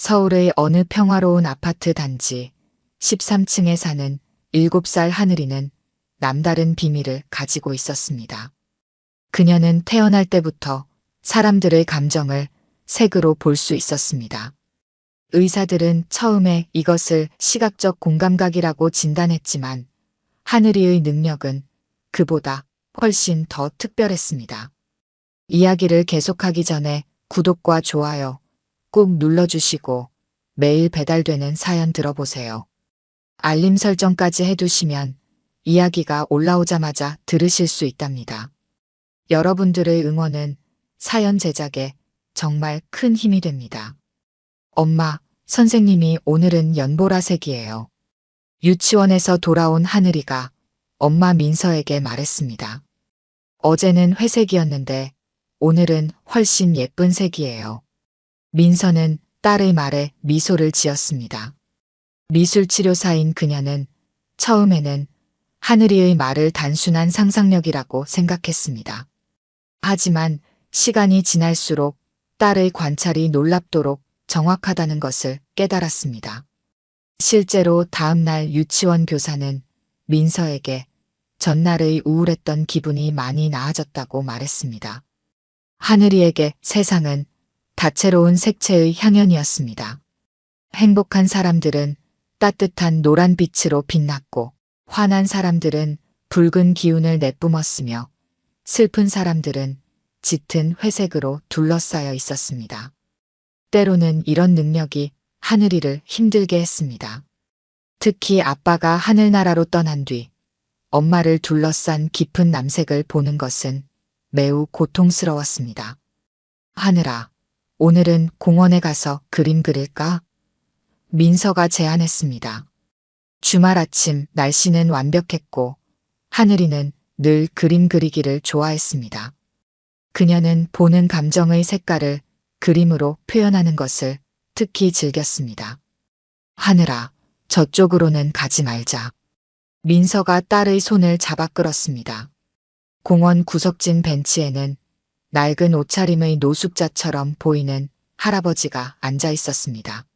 서울의 어느 평화로운 아파트 단지 13층에 사는 7살 하늘이는 남다른 비밀을 가지고 있었습니다. 그녀는 태어날 때부터 사람들의 감정을 색으로 볼 수 있었습니다. 의사들은 처음에 이것을 시각적 공감각이라고 진단했지만 하늘이의 능력은 그보다 훨씬 더 특별했습니다. 이야기를 계속하기 전에 구독과 좋아요 꼭 눌러주시고 매일 배달되는 사연 들어보세요. 알림 설정까지 해두시면 이야기가 올라오자마자 들으실 수 있답니다. 여러분들의 응원은 사연 제작에 정말 큰 힘이 됩니다. 엄마, 선생님이 오늘은 연보라색이에요. 유치원에서 돌아온 하늘이가 엄마 민서에게 말했습니다. 어제는 회색이었는데 오늘은 훨씬 예쁜 색이에요. 민서는 딸의 말에 미소를 지었습니다. 미술치료사인 그녀는 처음에는 하늘이의 말을 단순한 상상력이라고 생각했습니다. 하지만 시간이 지날수록 딸의 관찰이 놀랍도록 정확하다는 것을 깨달았습니다. 실제로 다음날 유치원 교사는 민서에게 전날의 우울했던 기분이 많이 나아졌다고 말했습니다. 하늘이에게 세상은 다채로운 색채의 향연이었습니다. 행복한 사람들은 따뜻한 노란 빛으로 빛났고 화난 사람들은 붉은 기운을 내뿜었으며 슬픈 사람들은 짙은 회색으로 둘러싸여 있었습니다. 때로는 이런 능력이 하늘이를 힘들게 했습니다. 특히 아빠가 하늘나라로 떠난 뒤 엄마를 둘러싼 깊은 남색을 보는 것은 매우 고통스러웠습니다. 하늘아, 오늘은 공원에 가서 그림 그릴까? 민서가 제안했습니다. 주말 아침 날씨는 완벽했고 하늘이는 늘 그림 그리기를 좋아했습니다. 그녀는 보는 감정의 색깔을 그림으로 표현하는 것을 특히 즐겼습니다. 하늘아, 저쪽으로는 가지 말자. 민서가 딸의 손을 잡아 끌었습니다. 공원 구석진 벤치에는 낡은 옷차림의 노숙자처럼 보이는 할아버지가 앉아 있었습니다.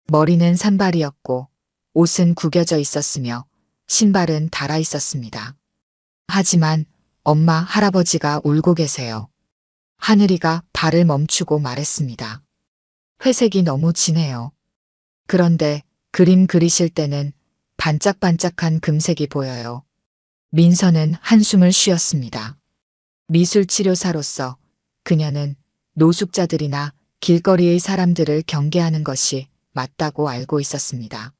머리는 산발이었고 옷은 구겨져 있었으며 신발은 닳아 있었습니다. 하지만 엄마 할아버지가 울고 계세요. 하늘이가 발을 멈추고 말했습니다. 회색이 너무 진해요. 그런데 그림 그리실 때는 반짝반짝한 금색이 보여요. 민서는 한숨을 쉬었습니다. 미술치료사로서 그녀는 노숙자들이나 길거리의 사람들을 경계하는 것이 맞다고 알고 있었습니다.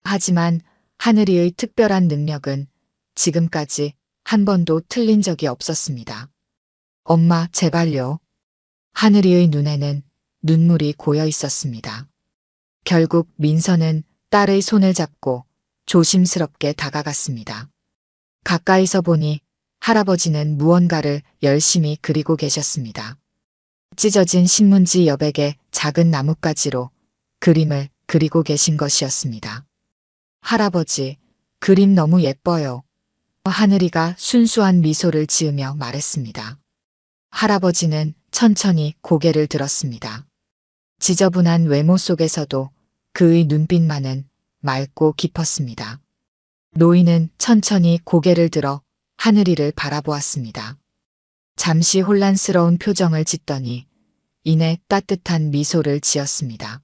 하지만 하늘이의 특별한 능력은 지금까지 한 번도 틀린 적이 없었습니다. 엄마, 제발요. 하늘이의 눈에는 눈물이 고여 있었습니다. 결국 민서는 딸의 손을 잡고 조심스럽게 다가갔습니다. 가까이서 보니 할아버지는 무언가를 열심히 그리고 계셨습니다. 찢어진 신문지 여백에 작은 나뭇가지로 그림을 그리고 계신 것이었습니다. 할아버지, 그림 너무 예뻐요. 하늘이가 순수한 미소를 지으며 말했습니다. 할아버지는 천천히 고개를 들었습니다. 지저분한 외모 속에서도 그의 눈빛만은 맑고 깊었습니다. 노인은 천천히 고개를 들어 하늘이를 바라보았습니다. 잠시 혼란스러운 표정을 짓더니 이내 따뜻한 미소를 지었습니다.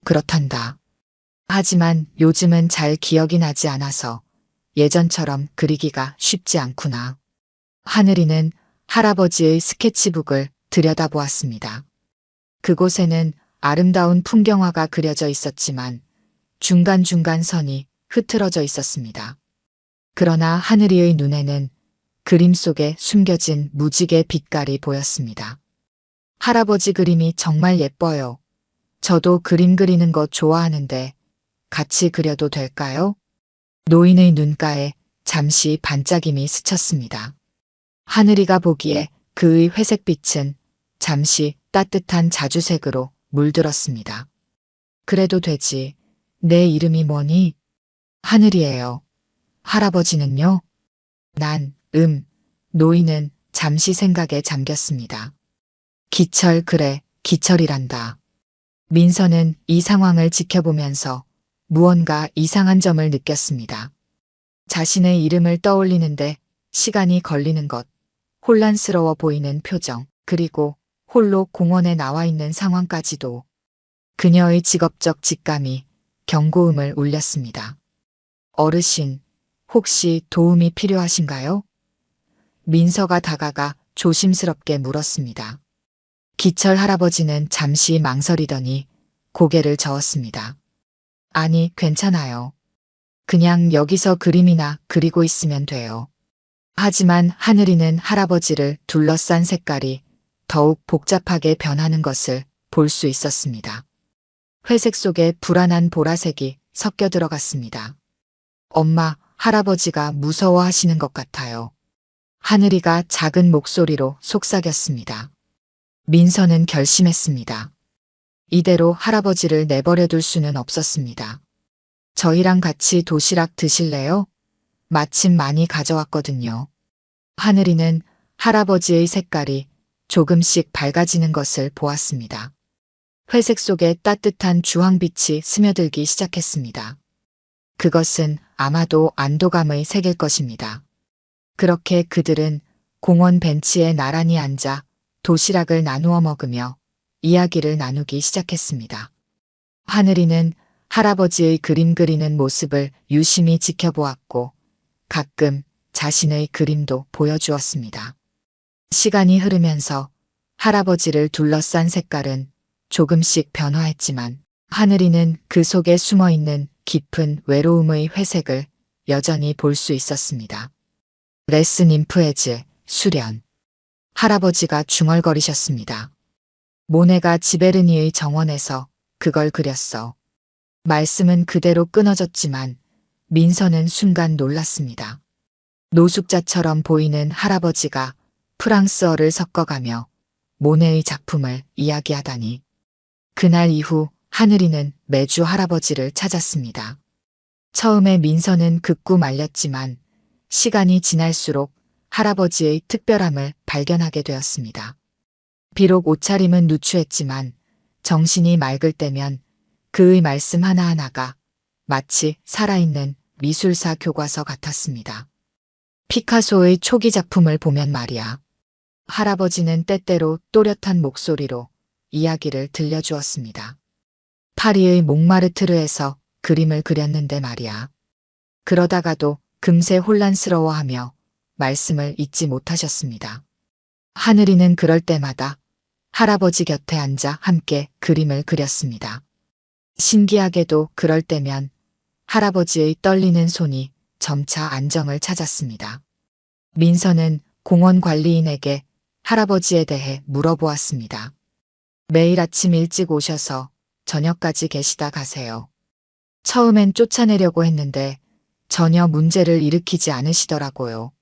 그렇단다. 하지만 요즘은 잘 기억이 나지 않아서 예전처럼 그리기가 쉽지 않구나. 하늘이는 할아버지의 스케치북을 들여다보았습니다. 그곳에는 아름다운 풍경화가 그려져 있었지만 중간중간 선이 흐트러져 있었습니다. 그러나 하늘이의 눈에는 그림 속에 숨겨진 무지개 빛깔이 보였습니다. 할아버지 그림이 정말 예뻐요. 저도 그림 그리는 거 좋아하는데 같이 그려도 될까요? 노인의 눈가에 잠시 반짝임이 스쳤습니다. 하늘이가 보기에 그의 회색빛은 잠시 따뜻한 자주색으로 물들었습니다. 그래도 되지. 내 이름이 뭐니? 하늘이에요. 할아버지는요? 난, 노인은 잠시 생각에 잠겼습니다. 기철, 그래, 기철이란다. 민서는 이 상황을 지켜보면서 무언가 이상한 점을 느꼈습니다. 자신의 이름을 떠올리는데 시간이 걸리는 것, 혼란스러워 보이는 표정, 그리고 홀로 공원에 나와 있는 상황까지도 그녀의 직업적 직감이 경고음을 울렸습니다. 어르신, 혹시 도움이 필요하신가요? 민서가 다가가 조심스럽게 물었습니다. 기철 할아버지는 잠시 망설이더니 고개를 저었습니다. 아니, 괜찮아요. 그냥 여기서 그림이나 그리고 있으면 돼요. 하지만 하늘이는 할아버지를 둘러싼 색깔이 더욱 복잡하게 변하는 것을 볼 수 있었습니다. 회색 속에 불안한 보라색이 섞여 들어갔습니다. 엄마, 할아버지가 무서워하시는 것 같아요. 하늘이가 작은 목소리로 속삭였습니다. 민서는 결심했습니다. 이대로 할아버지를 내버려 둘 수는 없었습니다. 저희랑 같이 도시락 드실래요? 마침 많이 가져왔거든요. 하늘이는 할아버지의 색깔이 조금씩 밝아지는 것을 보았습니다. 회색 속에 따뜻한 주황빛이 스며들기 시작했습니다. 그것은 아마도 안도감의 색일 것입니다. 그렇게 그들은 공원 벤치에 나란히 앉아 도시락을 나누어 먹으며 이야기를 나누기 시작했습니다. 하늘이는 할아버지의 그림 그리는 모습을 유심히 지켜보았고 가끔 자신의 그림도 보여주었습니다. 시간이 흐르면서 할아버지를 둘러싼 색깔은 조금씩 변화했지만 하늘이는 그 속에 숨어 있는 깊은 외로움의 회색을 여전히 볼 수 있었습니다. 레스 님프에즈, 수련. 할아버지가 중얼거리셨습니다. 모네가 지베르니의 정원에서 그걸 그렸어. 말씀은 그대로 끊어졌지만 민서는 순간 놀랐습니다. 노숙자처럼 보이는 할아버지가 프랑스어를 섞어가며 모네의 작품을 이야기하다니. 그날 이후 하늘이는 매주 할아버지를 찾았습니다. 처음에 민서는 극구 말렸지만 시간이 지날수록 할아버지의 특별함을 발견하게 되었습니다. 비록 옷차림은 누추했지만 정신이 맑을 때면 그의 말씀 하나하나가 마치 살아있는 미술사 교과서 같았습니다. 피카소의 초기 작품을 보면 말이야. 할아버지는 때때로 또렷한 목소리로 이야기를 들려주었습니다. 파리의 몽마르트르에서 그림을 그렸는데 말이야. 그러다가도 금세 혼란스러워하며 말씀을 잊지 못하셨습니다. 하늘이는 그럴 때마다 할아버지 곁에 앉아 함께 그림을 그렸습니다. 신기하게도 그럴 때면 할아버지의 떨리는 손이 점차 안정을 찾았습니다. 민서는 공원 관리인에게 할아버지에 대해 물어보았습니다. 매일 아침 일찍 오셔서 저녁까지 계시다 가세요. 처음엔 쫓아내려고 했는데 전혀 문제를 일으키지 않으시더라고요.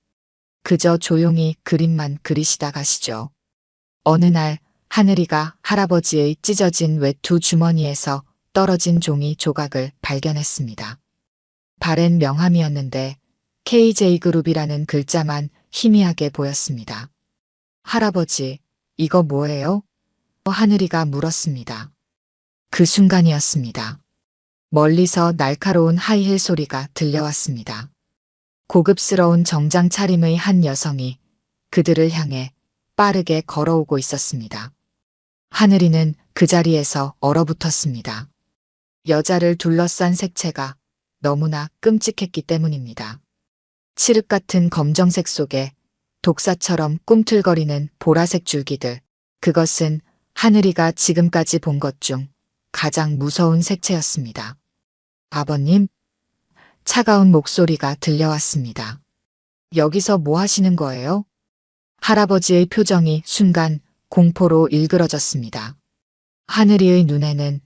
그저 조용히 그림만 그리시다 가시죠. 어느 날 하늘이가 할아버지의 찢어진 외투 주머니에서 떨어진 종이 조각을 발견했습니다. 바렌 명함이었는데 KJ그룹이라는 글자만 희미하게 보였습니다. 할아버지, 이거 뭐예요? 하늘이가 물었습니다. 그 순간이었습니다. 멀리서 날카로운 하이힐 소리가 들려왔습니다. 고급스러운 정장 차림의 한 여성이 그들을 향해 빠르게 걸어오고 있었습니다. 하늘이는 그 자리에서 얼어붙었습니다. 여자를 둘러싼 색채가 너무나 끔찍했기 때문입니다. 칠흑 같은 검정색 속에 독사처럼 꿈틀거리는 보라색 줄기들, 그것은 하늘이가 지금까지 본 것 중 가장 무서운 색채였습니다. 아버님? 차가운 목소리가 들려왔습니다. 여기서 뭐 하시는 거예요? 할아버지의 표정이 순간 공포로 일그러졌습니다. 하늘이의 눈에는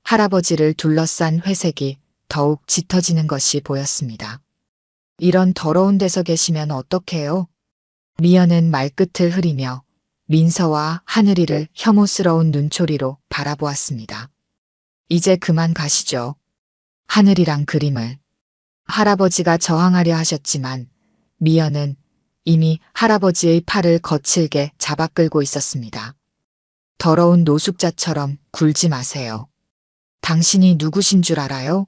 할아버지를 둘러싼 회색이 더욱 짙어지는 것이 보였습니다. 이런 더러운 데서 계시면 어떡해요? 미연은 말끝을 흐리며 민서와 하늘이를 혐오스러운 눈초리로 바라보았습니다. 이제 그만 가시죠. 하늘이랑 그림을. 할아버지가 저항하려 하셨지만 미연은 이미 할아버지의 팔을 거칠게 잡아 끌고 있었습니다. 더러운 노숙자처럼 굴지 마세요. 당신이 누구신 줄 알아요?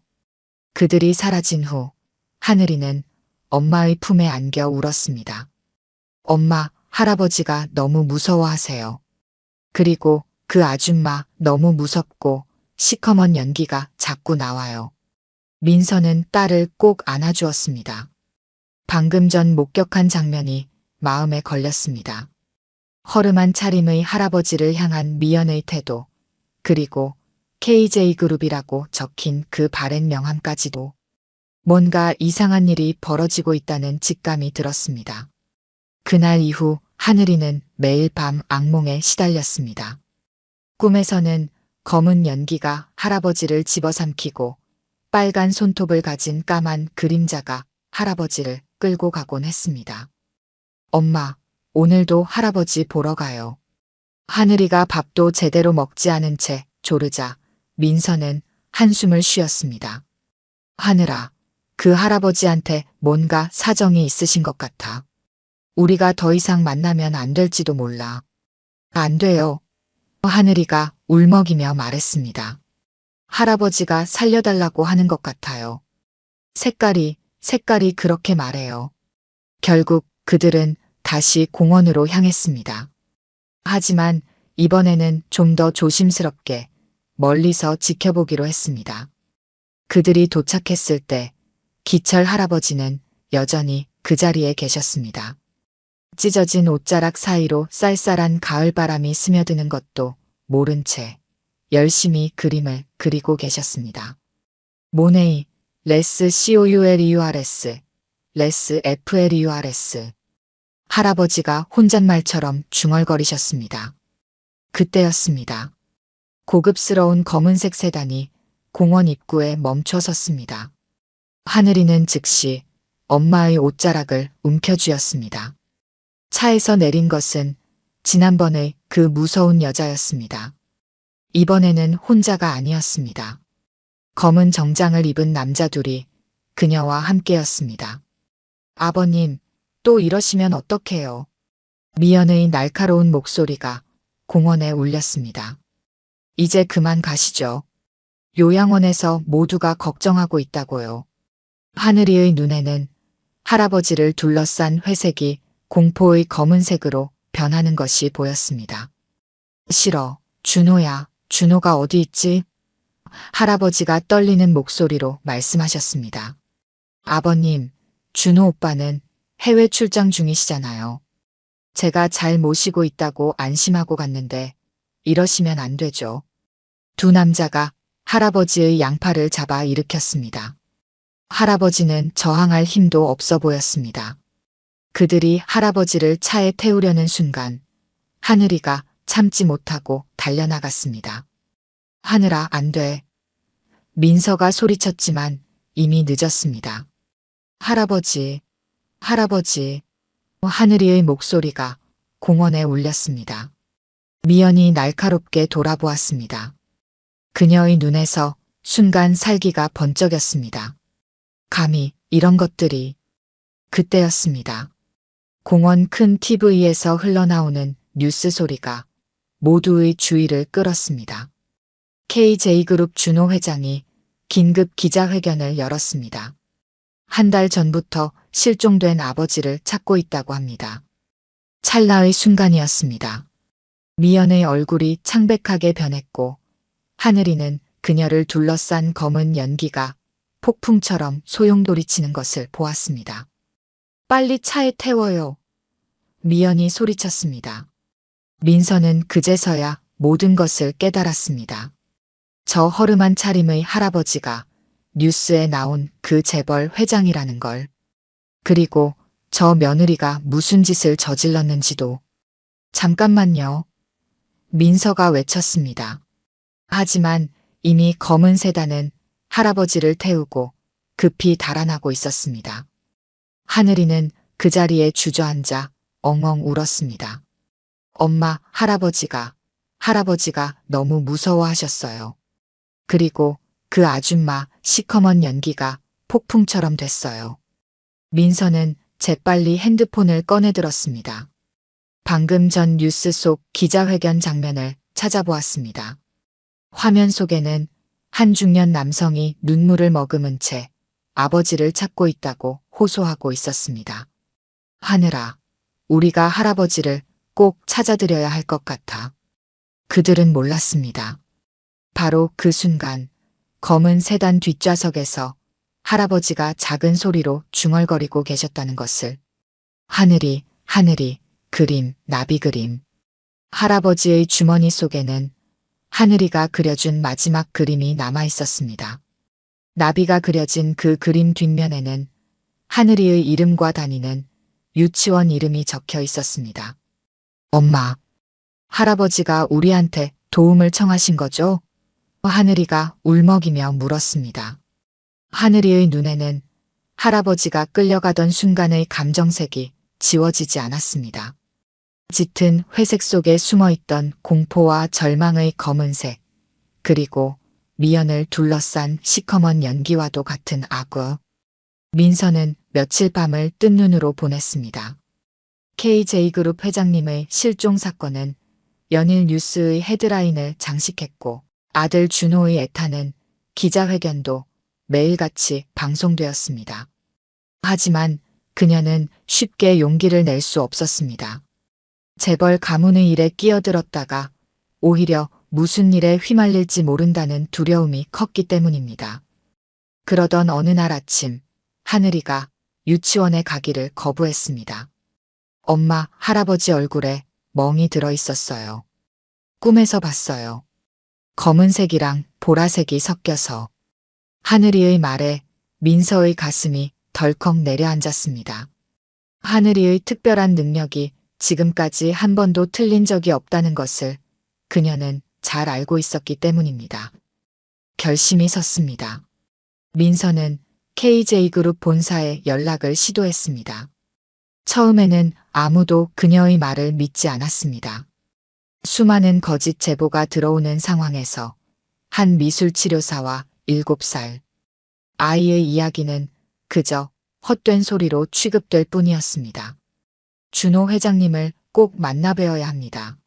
그들이 사라진 후 하늘이는 엄마의 품에 안겨 울었습니다. 엄마, 할아버지가 너무 무서워하세요. 그리고 그 아줌마 너무 무섭고 시커먼 연기가 자꾸 나와요. 민서는 딸을 꼭 안아주었습니다. 방금 전 목격한 장면이 마음에 걸렸습니다. 허름한 차림의 할아버지를 향한 미연의 태도, 그리고 KJ그룹이라고 적힌 그 바랜 명함까지도 뭔가 이상한 일이 벌어지고 있다는 직감이 들었습니다. 그날 이후 하늘이는 매일 밤 악몽에 시달렸습니다. 꿈에서는 검은 연기가 할아버지를 집어삼키고 빨간 손톱을 가진 까만 그림자가 할아버지를 끌고 가곤 했습니다. 엄마, 오늘도 할아버지 보러 가요. 하늘이가 밥도 제대로 먹지 않은 채 조르자 민서는 한숨을 쉬었습니다. 하늘아, 그 할아버지한테 뭔가 사정이 있으신 것 같아. 우리가 더 이상 만나면 안 될지도 몰라. 안 돼요. 하늘이가 울먹이며 말했습니다. 할아버지가 살려달라고 하는 것 같아요. 색깔이 그렇게 말해요. 결국 그들은 다시 공원으로 향했습니다. 하지만 이번에는 좀 더 조심스럽게 멀리서 지켜보기로 했습니다. 그들이 도착했을 때 기철 할아버지는 여전히 그 자리에 계셨습니다. 찢어진 옷자락 사이로 쌀쌀한 가을바람이 스며드는 것도 모른 채 열심히 그림을 그리고 계셨습니다. 모네이, 레스 COULEURS, 레스 FLEURS. 할아버지가 혼잣말처럼 중얼거리셨습니다. 그때였습니다. 고급스러운 검은색 세단이 공원 입구에 멈춰 섰습니다. 하늘이는 즉시 엄마의 옷자락을 움켜쥐었습니다. 차에서 내린 것은 지난번의 그 무서운 여자였습니다. 이번에는 혼자가 아니었습니다. 검은 정장을 입은 남자 둘이 그녀와 함께였습니다. 아버님, 또 이러시면 어떡해요? 미연의 날카로운 목소리가 공원에 울렸습니다. 이제 그만 가시죠. 요양원에서 모두가 걱정하고 있다고요. 하늘이의 눈에는 할아버지를 둘러싼 회색이 공포의 검은색으로 변하는 것이 보였습니다. 싫어, 준호야, 준호가 어디 있지? 할아버지가 떨리는 목소리로 말씀하셨습니다. 아버님, 준호 오빠는 해외 출장 중이시잖아요. 제가 잘 모시고 있다고 안심하고 갔는데 이러시면 안 되죠. 두 남자가 할아버지의 양팔을 잡아 일으켰습니다. 할아버지는 저항할 힘도 없어 보였습니다. 그들이 할아버지를 차에 태우려는 순간 하늘이가 참지 못하고 달려나갔습니다. 하늘아, 안 돼. 민서가 소리쳤지만 이미 늦었습니다. 할아버지, 할아버지. 하늘이의 목소리가 공원에 울렸습니다. 미연이 날카롭게 돌아보았습니다. 그녀의 눈에서 순간 살기가 번쩍였습니다. 감히 이런 것들이. 그때였습니다. 공원 큰 TV에서 흘러나오는 뉴스 소리가 모두의 주의를 끌었습니다. KJ그룹 준호 회장이 긴급 기자회견을 열었습니다. 한 달 전부터 실종된 아버지를 찾고 있다고 합니다. 찰나의 순간이었습니다. 미연의 얼굴이 창백하게 변했고 하늘이는 그녀를 둘러싼 검은 연기가 폭풍처럼 소용돌이치는 것을 보았습니다. 빨리 차에 태워요. 미연이 소리쳤습니다. 민서는 그제서야 모든 것을 깨달았습니다. 저 허름한 차림의 할아버지가 뉴스에 나온 그 재벌 회장이라는 걸. 그리고 저 며느리가 무슨 짓을 저질렀는지도. 잠깐만요. 민서가 외쳤습니다. 하지만 이미 검은 세단은 할아버지를 태우고 급히 달아나고 있었습니다. 하늘이는 그 자리에 주저앉아 엉엉 울었습니다. 엄마, 할아버지가 너무 무서워하셨어요. 그리고 그 아줌마 시커먼 연기가 폭풍처럼 됐어요. 민서는 재빨리 핸드폰을 꺼내들었습니다. 방금 전 뉴스 속 기자회견 장면을 찾아보았습니다. 화면 속에는 한 중년 남성이 눈물을 머금은 채 아버지를 찾고 있다고 호소하고 있었습니다. 하늘아, 우리가 할아버지를 꼭 찾아드려야 할 것 같아. 그들은 몰랐습니다. 바로 그 순간 검은 세단 뒷좌석에서 할아버지가 작은 소리로 중얼거리고 계셨다는 것을. 하늘이, 하늘이, 그림, 나비 그림. 할아버지의 주머니 속에는 하늘이가 그려준 마지막 그림이 남아 있었습니다. 나비가 그려진 그 그림 뒷면에는 하늘이의 이름과 다니는 유치원 이름이 적혀 있었습니다. 엄마, 할아버지가 우리한테 도움을 청하신 거죠? 하늘이가 울먹이며 물었습니다. 하늘이의 눈에는 할아버지가 끌려가던 순간의 감정색이 지워지지 않았습니다. 짙은 회색 속에 숨어있던 공포와 절망의 검은색, 그리고 미연을 둘러싼 시커먼 연기와도 같은 악어. 민서는 며칠 밤을 뜬 눈으로 보냈습니다. KJ그룹 회장님의 실종 사건은 연일 뉴스의 헤드라인을 장식했고 아들 준호의 애타는 기자회견도 매일같이 방송되었습니다. 하지만 그녀는 쉽게 용기를 낼 수 없었습니다. 재벌 가문의 일에 끼어들었다가 오히려 무슨 일에 휘말릴지 모른다는 두려움이 컸기 때문입니다. 그러던 어느 날 아침, 하늘이가 유치원에 가기를 거부했습니다. 엄마, 할아버지 얼굴에 멍이 들어 있었어요. 꿈에서 봤어요. 검은색이랑 보라색이 섞여서. 하늘이의 말에 민서의 가슴이 덜컥 내려앉았습니다. 하늘이의 특별한 능력이 지금까지 한 번도 틀린 적이 없다는 것을 그녀는 잘 알고 있었기 때문입니다. 결심이 섰습니다. 민서는 KJ그룹 본사에 연락을 시도했습니다. 처음에는 아무도 그녀의 말을 믿지 않았습니다. 수많은 거짓 제보가 들어오는 상황에서 한 미술치료사와 7살 아이의 이야기는 그저 헛된 소리로 취급될 뿐이었습니다. 준호 회장님을 꼭 만나 뵈어야 합니다.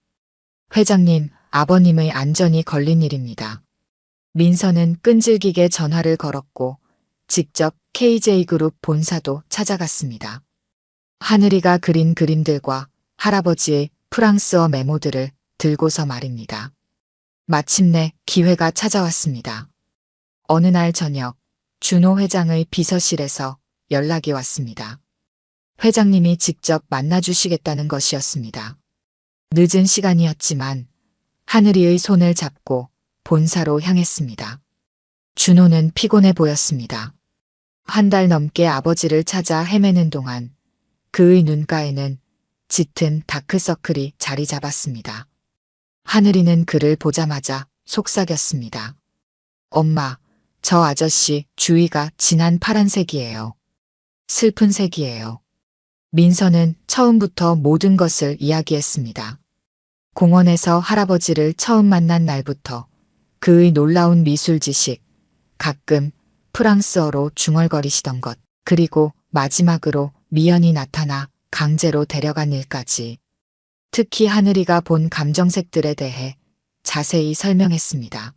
회장님, 아버님의 안전이 걸린 일입니다. 민서는 끈질기게 전화를 걸었고 직접 KJ그룹 본사도 찾아갔습니다. 하늘이가 그린 그림들과 할아버지의 프랑스어 메모들을 들고서 말입니다. 마침내 기회가 찾아왔습니다. 어느 날 저녁 준호 회장의 비서실에서 연락이 왔습니다. 회장님이 직접 만나주시겠다는 것이었습니다. 늦은 시간이었지만 하늘이의 손을 잡고 본사로 향했습니다. 준호는 피곤해 보였습니다. 한 달 넘게 아버지를 찾아 헤매는 동안 그의 눈가에는 짙은 다크서클이 자리 잡았습니다. 하늘이는 그를 보자마자 속삭였습니다. 엄마, 저 아저씨 주위가 진한 파란색이에요. 슬픈 색이에요. 민서는 처음부터 모든 것을 이야기했습니다. 공원에서 할아버지를 처음 만난 날부터 그의 놀라운 미술 지식, 가끔 프랑스어로 중얼거리시던 것, 그리고 마지막으로 미연이 나타나 강제로 데려간 일까지. 특히 하늘이가 본 감정색들에 대해 자세히 설명했습니다.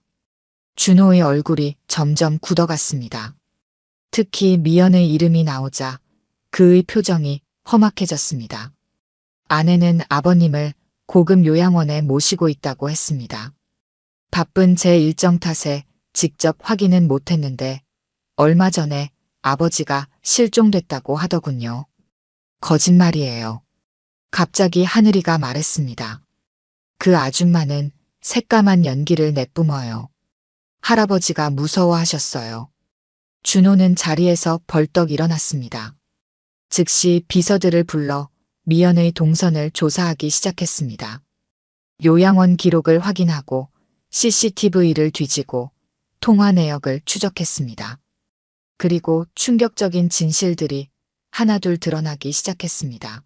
준호의 얼굴이 점점 굳어갔습니다. 특히 미연의 이름이 나오자 그의 표정이 험악해졌습니다. 아내는 아버님을 고급 요양원에 모시고 있다고 했습니다. 바쁜 제 일정 탓에 직접 확인은 못했는데 얼마 전에 아버지가 실종됐다고 하더군요. 거짓말이에요. 갑자기 하늘이가 말했습니다. 그 아줌마는 새까만 연기를 내뿜어요. 할아버지가 무서워하셨어요. 준호는 자리에서 벌떡 일어났습니다. 즉시 비서들을 불러 미연의 동선을 조사하기 시작했습니다. 요양원 기록을 확인하고 CCTV를 뒤지고 통화 내역을 추적했습니다. 그리고 충격적인 진실들이 하나둘 드러나기 시작했습니다.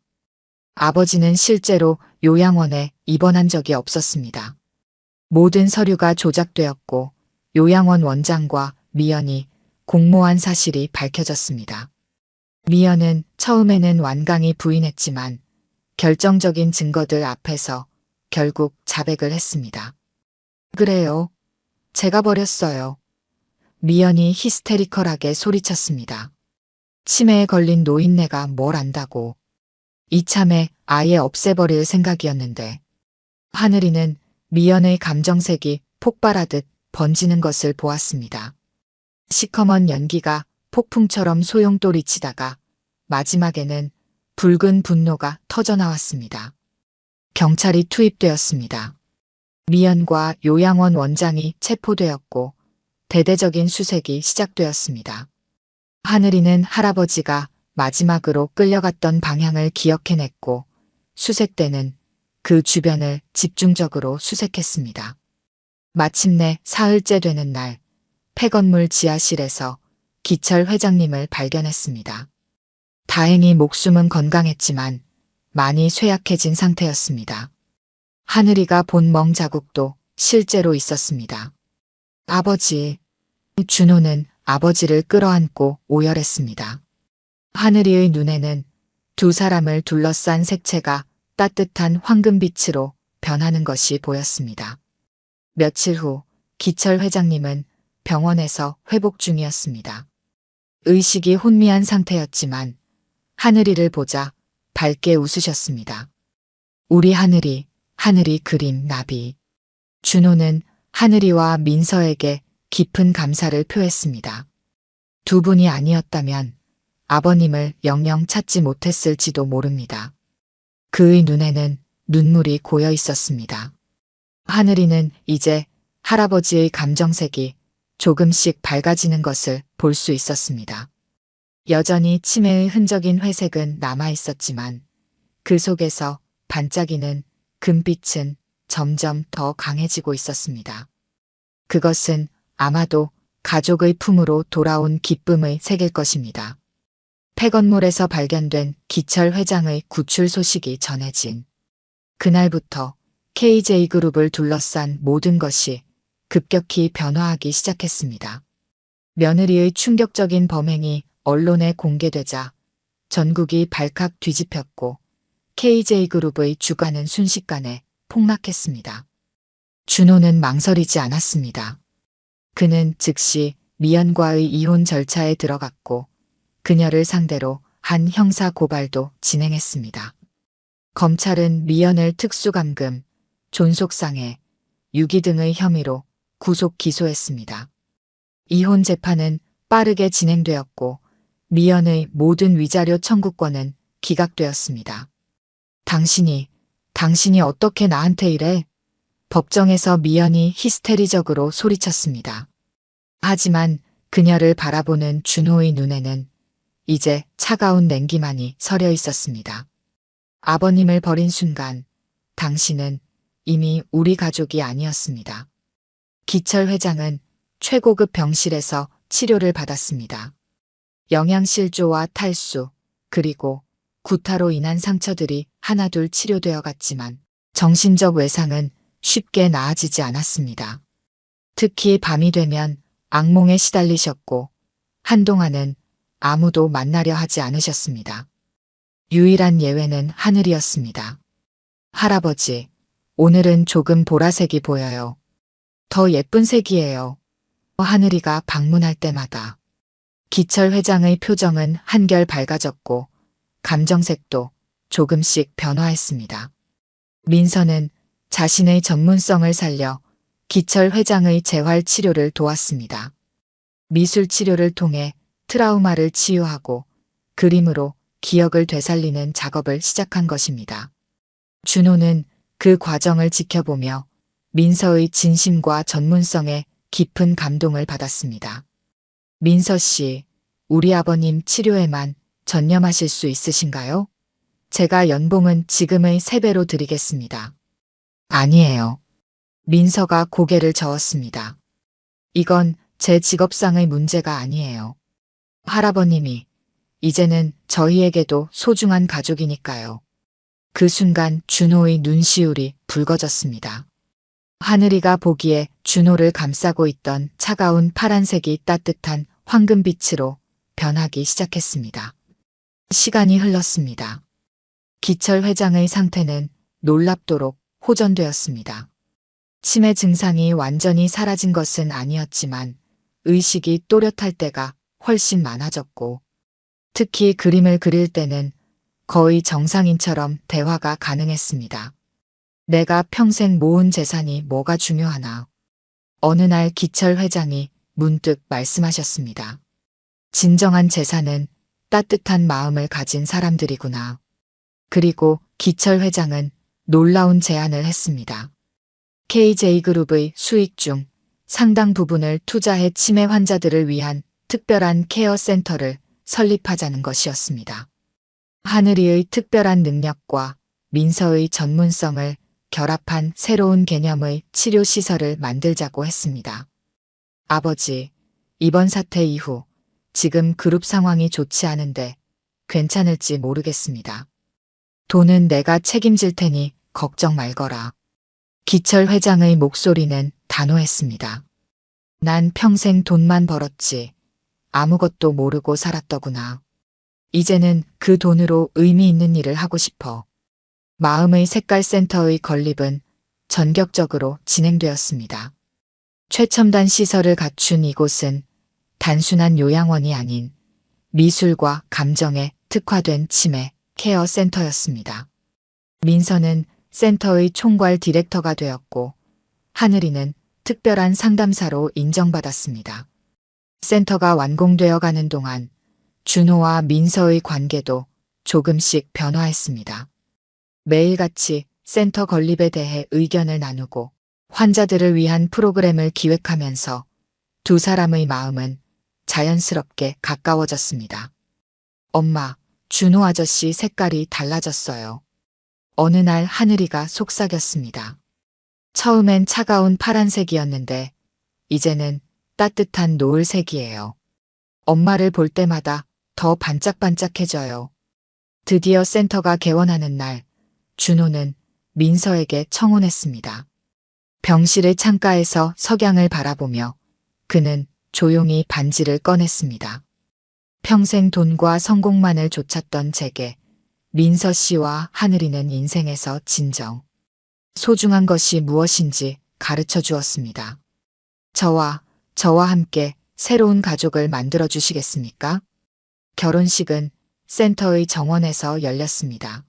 아버지는 실제로 요양원에 입원한 적이 없었습니다. 모든 서류가 조작되었고 요양원 원장과 미연이 공모한 사실이 밝혀졌습니다. 미연은 처음에는 완강히 부인했지만 결정적인 증거들 앞에서 결국 자백을 했습니다. 그래요. 제가 버렸어요. 미연이 히스테리컬하게 소리쳤습니다. 치매에 걸린 노인네가 뭘 안다고. 이참에 아예 없애버릴 생각이었는데. 하늘이는 미연의 감정색이 폭발하듯 번지는 것을 보았습니다. 시커먼 연기가 폭풍처럼 소용돌이치다가 마지막에는 붉은 분노가 터져나왔습니다. 경찰이 투입되었습니다. 미연과 요양원 원장이 체포되었고 대대적인 수색이 시작되었습니다. 하늘이는 할아버지가 마지막으로 끌려갔던 방향을 기억해냈고 수색대는 그 주변을 집중적으로 수색했습니다. 마침내 사흘째 되는 날 폐건물 지하실에서 기철 회장님을 발견했습니다. 다행히 목숨은 건강했지만 많이 쇠약해진 상태였습니다. 하늘이가 본 멍 자국도 실제로 있었습니다. 아버지. 준호는 아버지를 끌어안고 오열했습니다. 하늘이의 눈에는 두 사람을 둘러싼 색채가 따뜻한 황금빛으로 변하는 것이 보였습니다. 며칠 후 기철 회장님은 병원에서 회복 중이었습니다. 의식이 혼미한 상태였지만 하늘이를 보자 밝게 웃으셨습니다. 우리 하늘이, 하늘이 그림 나비. 준호는 하늘이와 민서에게 깊은 감사를 표했습니다. 두 분이 아니었다면 아버님을 영영 찾지 못했을지도 모릅니다. 그의 눈에는 눈물이 고여 있었습니다. 하늘이는 이제 할아버지의 감정색이 조금씩 밝아지는 것을 볼 수 있었습니다. 여전히 치매의 흔적인 회색은 남아 있었지만 그 속에서 반짝이는 금빛은 점점 더 강해지고 있었습니다. 그것은 아마도 가족의 품으로 돌아온 기쁨의 색일 것입니다. 폐건물에서 발견된 기철 회장의 구출 소식이 전해진 그날부터 KJ그룹을 둘러싼 모든 것이 급격히 변화하기 시작했습니다. 며느리의 충격적인 범행이 언론에 공개되자 전국이 발칵 뒤집혔고 KJ그룹의 주가는 순식간에 폭락했습니다. 준호는 망설이지 않았습니다. 그는 즉시 미연과의 이혼 절차에 들어갔고 그녀를 상대로 한 형사 고발도 진행했습니다. 검찰은 미연을 특수감금, 존속상해, 유기 등의 혐의로 구속 기소했습니다. 이혼 재판은 빠르게 진행되었고 미연의 모든 위자료 청구권은 기각되었습니다. 당신이 어떻게 나한테 이래? 법정에서 미연이 히스테리적으로 소리쳤습니다. 하지만 그녀를 바라보는 준호의 눈에는 이제 차가운 냉기만이 서려 있었습니다. 아버님을 버린 순간 당신은 이미 우리 가족이 아니었습니다. 기철 회장은 최고급 병실에서 치료를 받았습니다. 영양실조와 탈수, 그리고 구타로 인한 상처들이 하나둘 치료되어 갔지만 정신적 외상은 쉽게 나아지지 않았습니다. 특히 밤이 되면 악몽에 시달리셨고 한동안은 아무도 만나려 하지 않으셨습니다. 유일한 예외는 하늘이었습니다. 할아버지, 오늘은 조금 보라색이 보여요. 더 예쁜 색이에요. 하늘이가 방문할 때마다. 기철 회장의 표정은 한결 밝아졌고 감정색도 조금씩 변화했습니다. 민서는 자신의 전문성을 살려 기철 회장의 재활 치료를 도왔습니다. 미술 치료를 통해 트라우마를 치유하고 그림으로 기억을 되살리는 작업을 시작한 것입니다. 준호는 그 과정을 지켜보며 민서의 진심과 전문성에 깊은 감동을 받았습니다. 민서 씨, 우리 아버님 치료에만 전념하실 수 있으신가요? 제가 연봉은 지금의 3배로 드리겠습니다. 아니에요. 민서가 고개를 저었습니다. 이건 제 직업상의 문제가 아니에요. 할아버님이 이제는 저희에게도 소중한 가족이니까요. 그 순간 준호의 눈시울이 붉어졌습니다. 하늘이가 보기에 준호를 감싸고 있던 차가운 파란색이 따뜻한 황금빛으로 변하기 시작했습니다. 시간이 흘렀습니다. 기철 회장의 상태는 놀랍도록 호전되었습니다. 치매 증상이 완전히 사라진 것은 아니었지만 의식이 또렷할 때가 훨씬 많아졌고, 특히 그림을 그릴 때는 거의 정상인처럼 대화가 가능했습니다. 내가 평생 모은 재산이 뭐가 중요하나. 어느 날 기철 회장이 문득 말씀하셨습니다. 진정한 재산은 따뜻한 마음을 가진 사람들이구나. 그리고 기철 회장은 놀라운 제안을 했습니다. KJ그룹의 수익 중 상당 부분을 투자해 치매 환자들을 위한 특별한 케어 센터를 설립하자는 것이었습니다. 하늘이의 특별한 능력과 민서의 전문성을 결합한 새로운 개념의 치료 시설을 만들자고 했습니다. 아버지, 이번 사태 이후 지금 그룹 상황이 좋지 않은데 괜찮을지 모르겠습니다. 돈은 내가 책임질 테니 걱정 말거라. 기철 회장의 목소리는 단호했습니다. 난 평생 돈만 벌었지 아무것도 모르고 살았더구나. 이제는 그 돈으로 의미 있는 일을 하고 싶어. 마음의 색깔 센터의 건립은 전격적으로 진행되었습니다. 최첨단 시설을 갖춘 이곳은 단순한 요양원이 아닌 미술과 감정에 특화된 치매 케어 센터였습니다. 민서는 센터의 총괄 디렉터가 되었고, 하늘이는 특별한 상담사로 인정받았습니다. 센터가 완공되어 가는 동안 준호와 민서의 관계도 조금씩 변화했습니다. 매일같이 센터 건립에 대해 의견을 나누고 환자들을 위한 프로그램을 기획하면서 두 사람의 마음은 자연스럽게 가까워졌습니다. 엄마, 준호 아저씨 색깔이 달라졌어요. 어느 날 하늘이가 속삭였습니다. 처음엔 차가운 파란색이었는데 이제는 따뜻한 노을색이에요. 엄마를 볼 때마다 더 반짝반짝해져요. 드디어 센터가 개원하는 날, 준호는 민서에게 청혼했습니다. 병실의 창가에서 석양을 바라보며 그는 조용히 반지를 꺼냈습니다. 평생 돈과 성공만을 쫓았던 제게 민서 씨와 하늘이는 인생에서 진정 소중한 것이 무엇인지 가르쳐 주었습니다. 저와 함께 새로운 가족을 만들어 주시겠습니까? 결혼식은 센터의 정원에서 열렸습니다.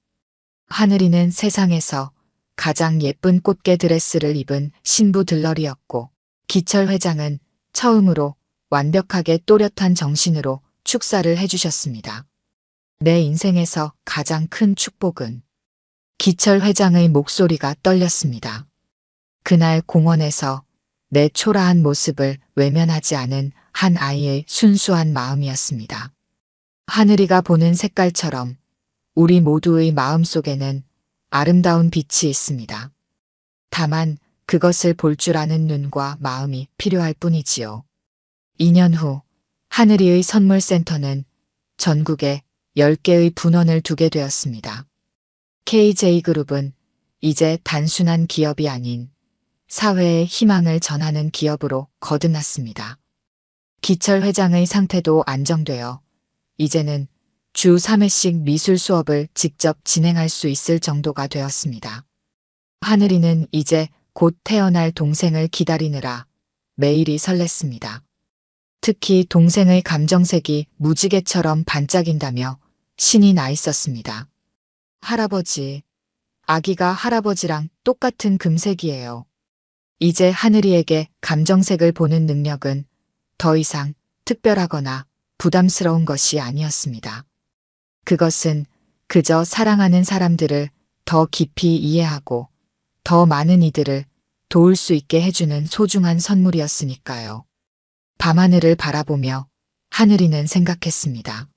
하늘이는 세상에서 가장 예쁜 꽃게 드레스를 입은 신부 들러리였고, 기철 회장은 처음으로 완벽하게 또렷한 정신으로 축사를 해주셨습니다. 내 인생에서 가장 큰 축복은. 기철 회장의 목소리가 떨렸습니다. 그날 공원에서 내 초라한 모습을 외면하지 않은 한 아이의 순수한 마음이었습니다. 하늘이가 보는 색깔처럼 우리 모두의 마음 속에는 아름다운 빛이 있습니다. 다만 그것을 볼 줄 아는 눈과 마음이 필요할 뿐이지요. 2년 후 하늘이의 선물센터는 전국에 10개의 분원을 두게 되었습니다. KJ그룹은 이제 단순한 기업이 아닌 사회의 희망을 전하는 기업으로 거듭났습니다. 기철 회장의 상태도 안정되어 이제는 주 3회씩 미술 수업을 직접 진행할 수 있을 정도가 되었습니다. 하늘이는 이제 곧 태어날 동생을 기다리느라 매일이 설렜습니다. 특히 동생의 감정색이 무지개처럼 반짝인다며 신이 나 있었습니다. 할아버지, 아기가 할아버지랑 똑같은 금색이에요. 이제 하늘이에게 감정색을 보는 능력은 더 이상 특별하거나 부담스러운 것이 아니었습니다. 그것은 그저 사랑하는 사람들을 더 깊이 이해하고 더 많은 이들을 도울 수 있게 해주는 소중한 선물이었으니까요. 밤하늘을 바라보며 하늘이는 생각했습니다.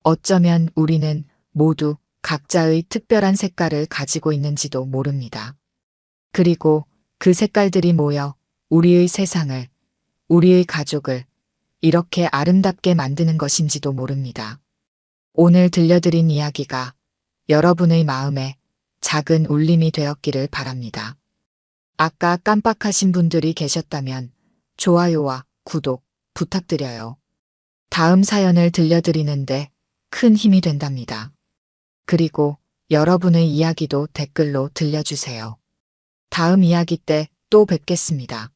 어쩌면 우리는 모두 각자의 특별한 색깔을 가지고 있는지도 모릅니다. 그리고 그 색깔들이 모여 우리의 세상을, 우리의 가족을 이렇게 아름답게 만드는 것인지도 모릅니다. 오늘 들려드린 이야기가 여러분의 마음에 작은 울림이 되었기를 바랍니다. 아까 깜빡하신 분들이 계셨다면 좋아요와 구독 부탁드려요. 다음 사연을 들려드리는데 큰 힘이 된답니다. 그리고 여러분의 이야기도 댓글로 들려주세요. 다음 이야기 때 또 뵙겠습니다.